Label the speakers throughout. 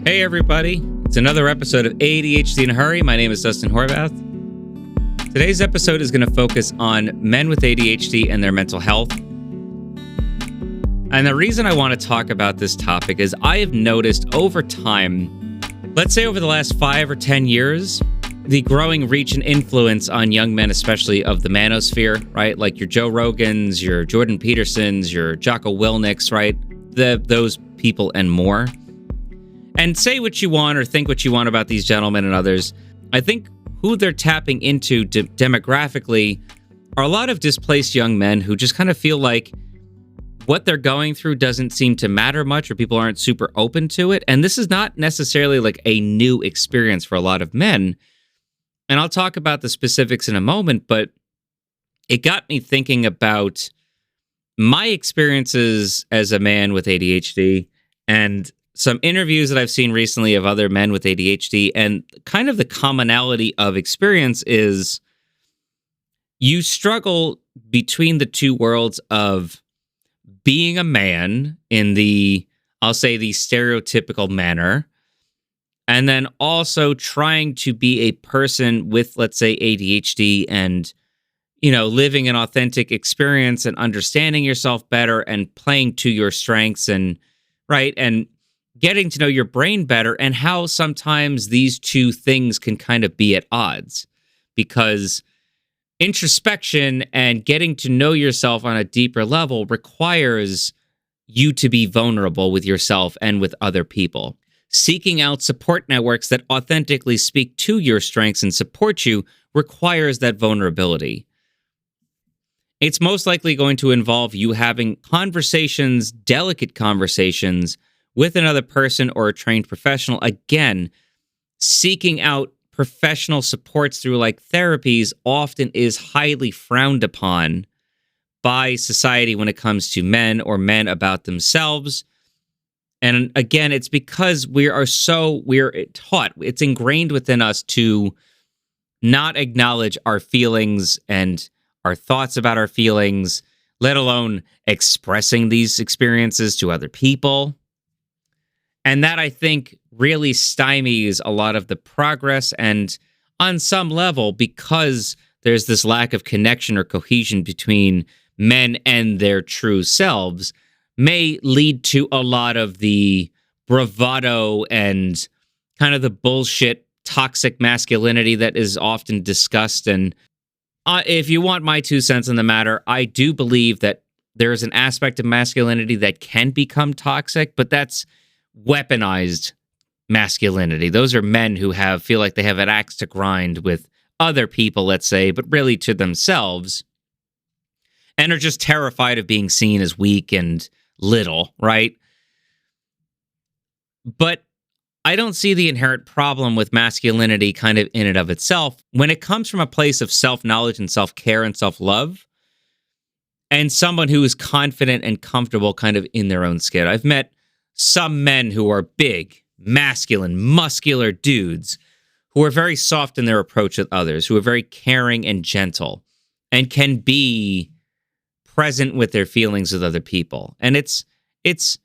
Speaker 1: Hey everybody, it's another episode of ADHD in a Hurry. My name is Dustin Horvath. Today's episode is going to focus on men with ADHD and their mental health. And the reason I want to talk about this topic is I have noticed over time, let's say over the last 5 or 10 years, the growing reach and influence on young men, especially of the manosphere, right? Like your Joe Rogans, your Jordan Petersons, your Jocko Willnicks, right? Those people and more. And say what you want or think what you want about these gentlemen and others. I think who they're tapping into demographically are a lot of displaced young men who just kind of feel like what they're going through doesn't seem to matter much, or people aren't super open to it. And this is not necessarily like a new experience for a lot of men. And I'll talk about the specifics in a moment, but it got me thinking about my experiences as a man with ADHD and some interviews that I've seen recently of other men with ADHD, and kind of the commonality of experience is you struggle between the two worlds of being a man in the, I'll say, the stereotypical manner, and then also trying to be a person with, let's say, ADHD and, you know, living an authentic experience and understanding yourself better and playing to your strengths and, right, and getting to know your brain better, and how sometimes these two things can kind of be at odds, because introspection and getting to know yourself on a deeper level requires you to be vulnerable with yourself and with other people. Seeking out support networks that authentically speak to your strengths and support you requires that vulnerability. It's most likely going to involve you having conversations, delicate conversations, with another person or a trained professional. Again, seeking out professional supports through like therapies often is highly frowned upon by society when it comes to men or men about themselves. And again, it's because we're taught, it's ingrained within us to not acknowledge our feelings and our thoughts about our feelings, let alone expressing these experiences to other people. And that, I think, really stymies a lot of the progress, and on some level, because there's this lack of connection or cohesion between men and their true selves, may lead to a lot of the bravado and kind of the bullshit toxic masculinity that is often discussed. And if you want my 2 cents on the matter, I do believe that there is an aspect of masculinity that can become toxic, but that's weaponized masculinity. Those are men who feel like they have an axe to grind with other people, let's say, but really to themselves, and are just terrified of being seen as weak and little, right? But I don't see the inherent problem with masculinity kind of in and of itself when it comes from a place of self-knowledge and self-care and self-love, and someone who is confident and comfortable kind of in their own skin. I've met some men who are big, masculine, muscular dudes who are very soft in their approach with others, who are very caring and gentle, and can be present with their feelings with other people. And it's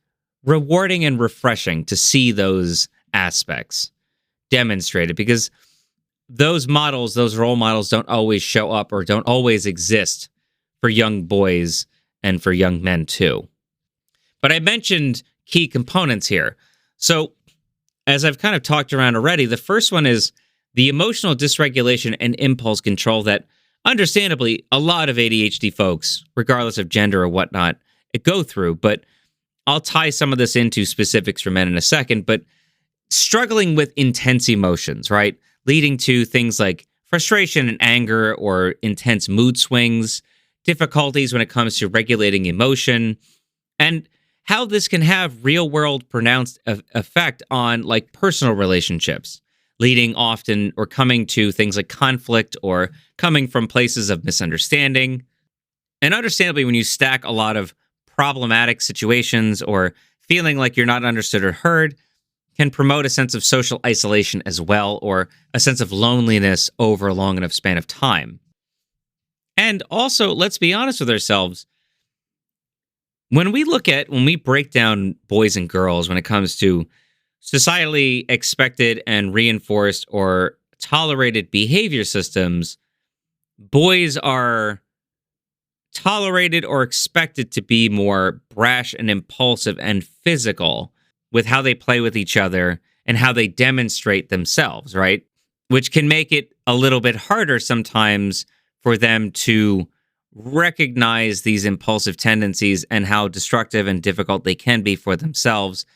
Speaker 1: rewarding and refreshing to see those aspects demonstrated, because those models, those role models, don't always show up or don't always exist for young boys and for young men too. But I mentioned key components here. So, as I've kind of talked around already, the first one is the emotional dysregulation and impulse control that, understandably, a lot of ADHD folks, regardless of gender or whatnot, go through. But I'll tie some of this into specifics for men in a second. But struggling with intense emotions, right? Leading to things like frustration and anger or intense mood swings, difficulties when it comes to regulating emotion, and how this can have real-world pronounced effect on like personal relationships, leading often or coming to things like conflict or coming from places of misunderstanding. And understandably, when you stack a lot of problematic situations or feeling like you're not understood or heard, can promote a sense of social isolation as well, or a sense of loneliness over a long enough span of time. And also, let's be honest with ourselves, when we break down boys and girls when it comes to societally expected and reinforced or tolerated behavior systems, boys are tolerated or expected to be more brash and impulsive and physical with how they play with each other and how they demonstrate themselves, right? Which can make it a little bit harder sometimes for them to recognize these impulsive tendencies and how destructive and difficult they can be for themselves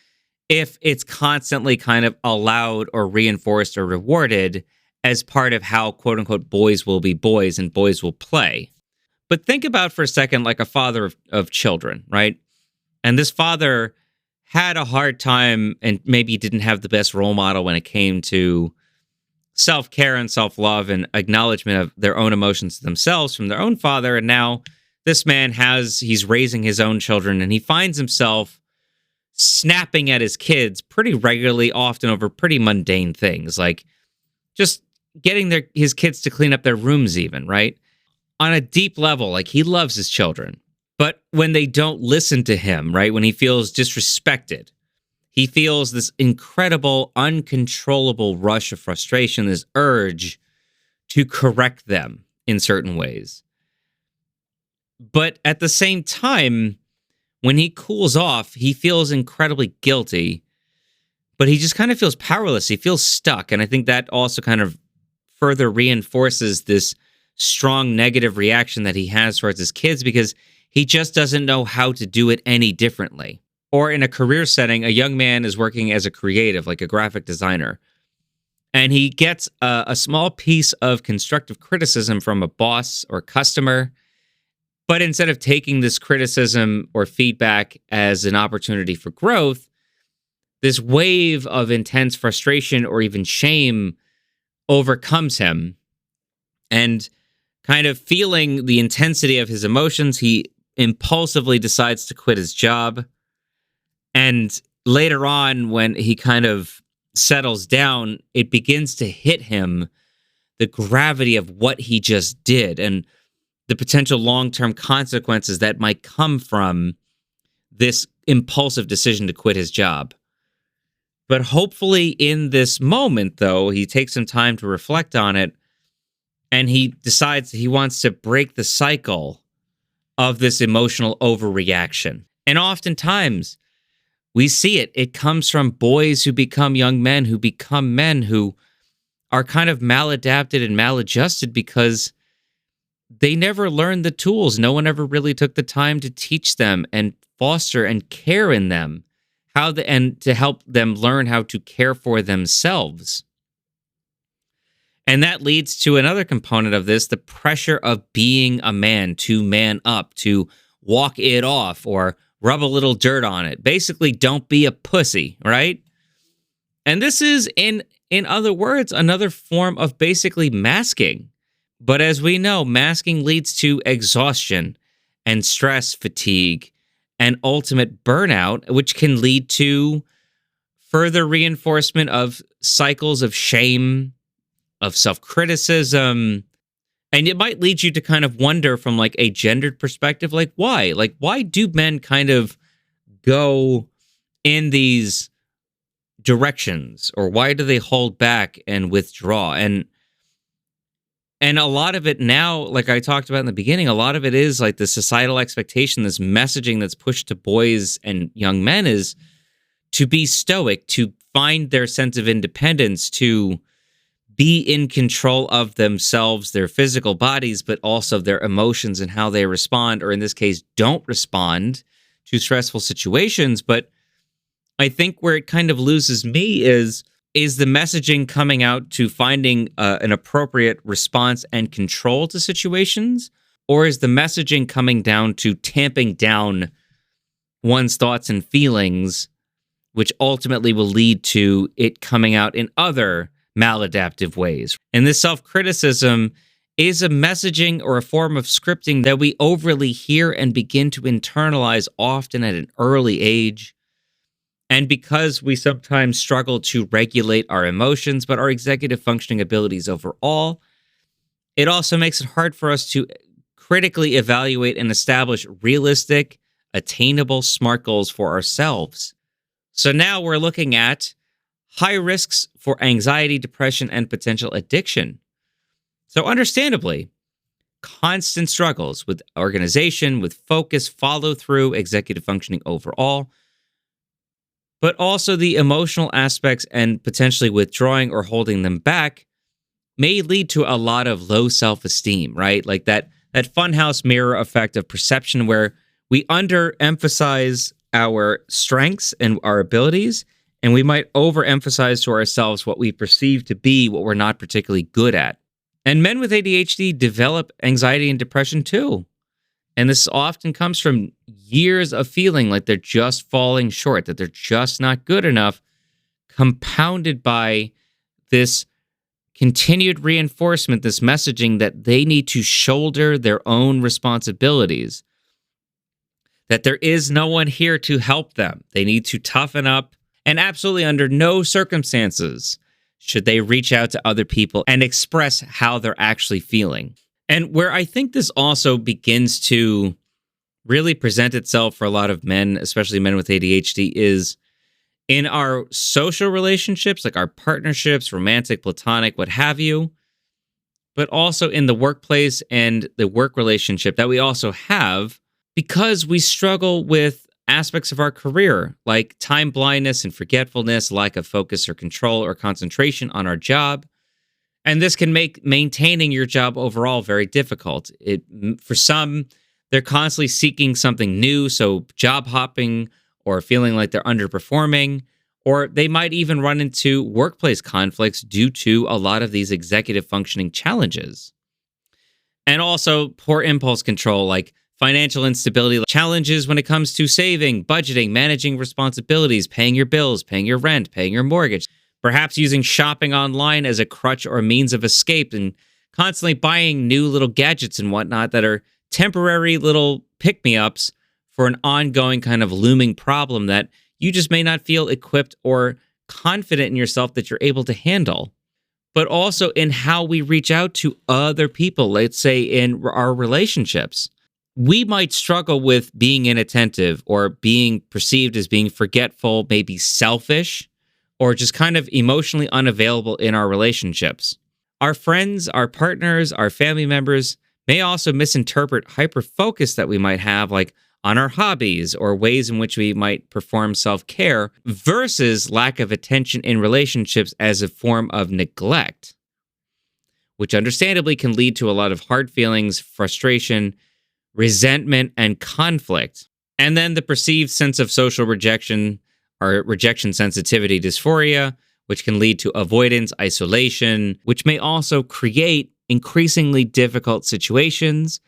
Speaker 1: if it's constantly kind of allowed or reinforced or rewarded as part of how quote unquote boys will be boys and boys will play. But think about for a second like a father of children, right? And this father had a hard time and maybe didn't have the best role model when it came to self-care and self-love and acknowledgement of their own emotions themselves from their own father. And now this man he's raising his own children and he finds himself snapping at his kids pretty regularly, often over pretty mundane things like just getting his kids to clean up their rooms even, right? On a deep level, like he loves his children. But when they don't listen to him, right, when he feels disrespected, he feels this incredible, uncontrollable rush of frustration, this urge to correct them in certain ways. But at the same time, when he cools off, he feels incredibly guilty, but he just kind of feels powerless. He feels stuck. And I think that also kind of further reinforces this strong negative reaction that he has towards his kids because he just doesn't know how to do it any differently. Or in a career setting, a young man is working as a creative, like a graphic designer, and he gets a small piece of constructive criticism from a boss or customer. But instead of taking this criticism or feedback as an opportunity for growth, this wave of intense frustration or even shame overcomes him. And kind of feeling the intensity of his emotions, he impulsively decides to quit his job. And later on, when he kind of settles down, it begins to hit him the gravity of what he just did and the potential long-term consequences that might come from this impulsive decision to quit his job. But hopefully in this moment, though, he takes some time to reflect on it, and he decides he wants to break the cycle of this emotional overreaction. And oftentimes, we see it. It comes from boys who become young men, who become men who are kind of maladapted and maladjusted because they never learned the tools. No one ever really took the time to teach them and foster and care in them and to help them learn how to care for themselves. And that leads to another component of this, the pressure of being a man, to man up, to walk it off or rub a little dirt on it. Basically, don't be a pussy, right? And this is, in other words, another form of basically masking. But as we know, masking leads to exhaustion and stress, fatigue, and ultimate burnout, which can lead to further reinforcement of cycles of shame, of self-criticism. And it might lead you to kind of wonder from like a gendered perspective, like why? Like why do men kind of go in these directions, or why do they hold back and withdraw? And a lot of it now, like I talked about in the beginning, a lot of it is like the societal expectation, this messaging that's pushed to boys and young men is to be stoic, to find their sense of independence, to be in control of themselves, their physical bodies, but also their emotions and how they respond, or in this case, don't respond to stressful situations. But I think where it kind of loses me is the messaging coming out to finding an appropriate response and control to situations, or is the messaging coming down to tamping down one's thoughts and feelings, which ultimately will lead to it coming out in other maladaptive ways? And this self-criticism is a messaging or a form of scripting that we overly hear and begin to internalize often at an early age. And because we sometimes struggle to regulate our emotions, but our executive functioning abilities overall, it also makes it hard for us to critically evaluate and establish realistic, attainable SMART goals for ourselves. So now we're looking at high risks for anxiety, depression, and potential addiction. So, understandably, constant struggles with organization, with focus, follow through, executive functioning overall, but also the emotional aspects and potentially withdrawing or holding them back may lead to a lot of low self-esteem, right? Like that funhouse mirror effect of perception where we underemphasize our strengths and our abilities, and we might overemphasize to ourselves what we perceive to be what we're not particularly good at. And men with ADHD develop anxiety and depression too. And this often comes from years of feeling like they're just falling short, that they're just not good enough, compounded by this continued reinforcement, this messaging that they need to shoulder their own responsibilities, that there is no one here to help them. They need to toughen up, and absolutely under no circumstances should they reach out to other people and express how they're actually feeling. And where I think this also begins to really present itself for a lot of men, especially men with ADHD, is in our social relationships, like our partnerships, romantic, platonic, what have you, but also in the workplace and the work relationship that we also have, because we struggle with aspects of our career, like time blindness and forgetfulness, lack of focus or control or concentration on our job. And this can make maintaining your job overall very difficult. For some, they're constantly seeking something new, so job hopping or feeling like they're underperforming, or they might even run into workplace conflicts due to a lot of these executive functioning challenges. And also poor impulse control, like financial instability, challenges when it comes to saving, budgeting, managing responsibilities, paying your bills, paying your rent, paying your mortgage, perhaps using shopping online as a crutch or a means of escape, and constantly buying new little gadgets and whatnot that are temporary little pick-me-ups for an ongoing kind of looming problem that you just may not feel equipped or confident in yourself that you're able to handle. But also in how we reach out to other people, let's say in our relationships. We might struggle with being inattentive or being perceived as being forgetful, maybe selfish, or just kind of emotionally unavailable in our relationships. Our friends, our partners, our family members may also misinterpret hyper-focus that we might have, like on our hobbies or ways in which we might perform self-care, versus lack of attention in relationships as a form of neglect, which understandably can lead to a lot of hard feelings, frustration, resentment, and conflict. And then the perceived sense of social rejection or rejection sensitivity dysphoria, which can lead to avoidance, isolation, which may also create increasingly difficult situations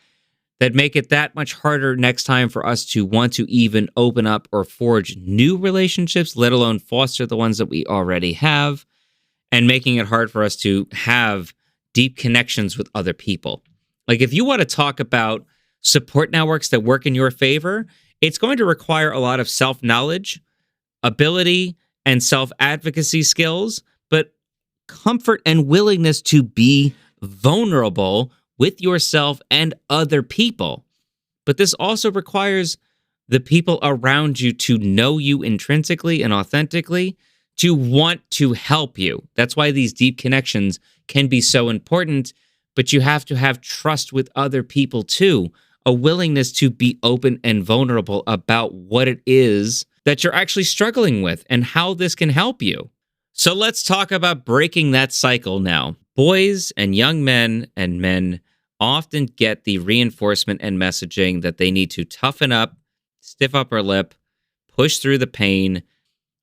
Speaker 1: that make it that much harder next time for us to want to even open up or forge new relationships, let alone foster the ones that we already have, and making it hard for us to have deep connections with other people. Like if you want to talk about support networks that work in your favor, it's going to require a lot of self-knowledge, ability, and self-advocacy skills, but comfort and willingness to be vulnerable with yourself and other people. But this also requires the people around you to know you intrinsically and authentically, to want to help you. That's why these deep connections can be so important, but you have to have trust with other people too, a willingness to be open and vulnerable about what it is that you're actually struggling with and how this can help you. So let's talk about breaking that cycle now. Boys and young men and men often get the reinforcement and messaging that they need to toughen up, stiff upper lip, push through the pain.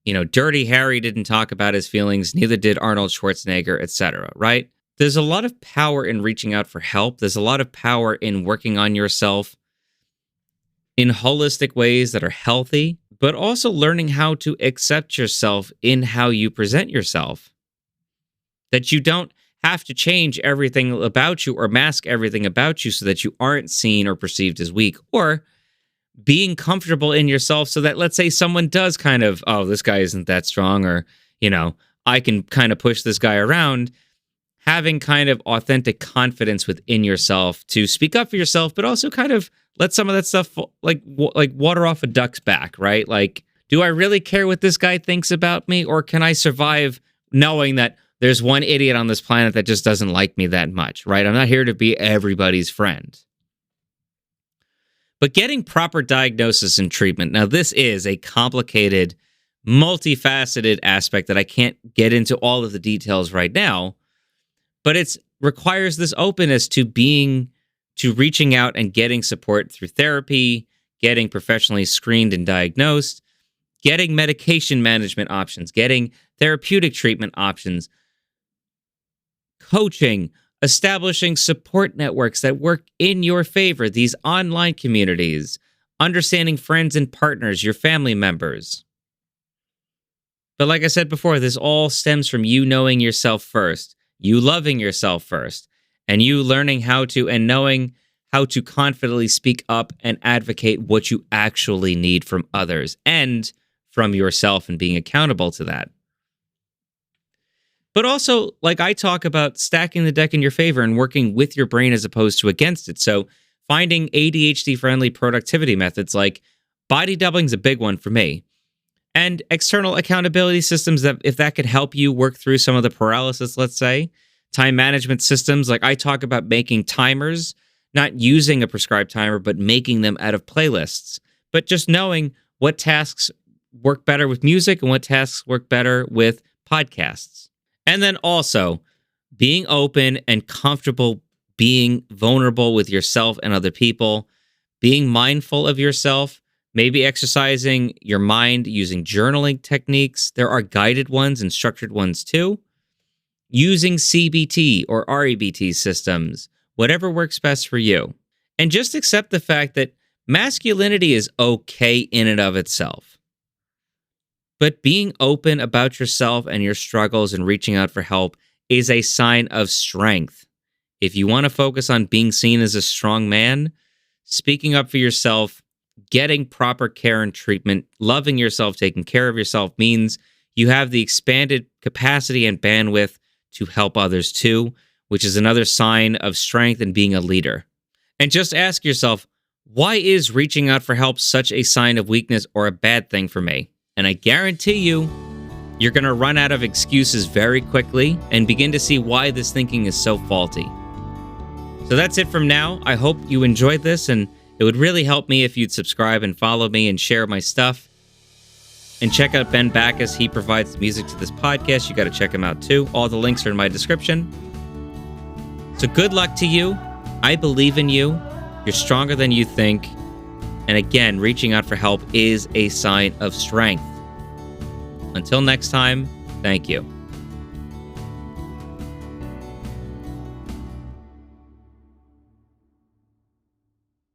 Speaker 1: You know, Dirty Harry didn't talk about his feelings, neither did Arnold Schwarzenegger, etc., right? There's a lot of power in reaching out for help. There's a lot of power in working on yourself in holistic ways that are healthy, but also learning how to accept yourself in how you present yourself. That you don't have to change everything about you or mask everything about you so that you aren't seen or perceived as weak, or being comfortable in yourself so that, let's say someone does kind of, oh, this guy isn't that strong, or, you know, I can kind of push this guy around, having kind of authentic confidence within yourself to speak up for yourself, but also kind of let some of that stuff like water off a duck's back, right? Like Do I really care what this guy thinks about me? Or can I survive knowing that there's one idiot on this planet that just doesn't like me that much, right? I'm not here to be everybody's friend. But getting proper diagnosis and treatment, now this is a complicated, multifaceted aspect that I can't get into all of the details right now, but it requires this openness to reaching out and getting support through therapy, getting professionally screened and diagnosed, getting medication management options, getting therapeutic treatment options, coaching, establishing support networks that work in your favor, these online communities, understanding friends and partners, your family members. But like I said before, this all stems from you knowing yourself first, you loving yourself first, and you learning how to and knowing how to confidently speak up and advocate what you actually need from others and from yourself and being accountable to that. But also, like I talk about stacking the deck in your favor and working with your brain as opposed to against it. So finding ADHD-friendly productivity methods like body doubling is a big one for me. And external accountability systems that if that could help you work through some of the paralysis, let's say. Time management systems, like I talk about making timers, not using a prescribed timer, but making them out of playlists. But just knowing what tasks work better with music and what tasks work better with podcasts. And then also being open and comfortable being vulnerable with yourself and other people, being mindful of yourself, maybe exercising your mind using journaling techniques. There are guided ones and structured ones too. Using CBT or REBT systems, whatever works best for you. And just accept the fact that masculinity is okay in and of itself. But being open about yourself and your struggles and reaching out for help is a sign of strength. If you want to focus on being seen as a strong man, speaking up for yourself, getting proper care and treatment, loving yourself, taking care of yourself means you have the expanded capacity and bandwidth to help others too, which is another sign of strength and being a leader. And just ask yourself, why is reaching out for help such a sign of weakness or a bad thing for me? And I guarantee you, you're going to run out of excuses very quickly and begin to see why this thinking is so faulty. So that's it from now. I hope you enjoyed this, and it would really help me if you'd subscribe and follow me and share my stuff. And check out Ben Backus. He provides the music to this podcast. You got to check him out too. All the links are in my description. So good luck to you. I believe in you. You're stronger than you think. And again, reaching out for help is a sign of strength. Until next time, thank you.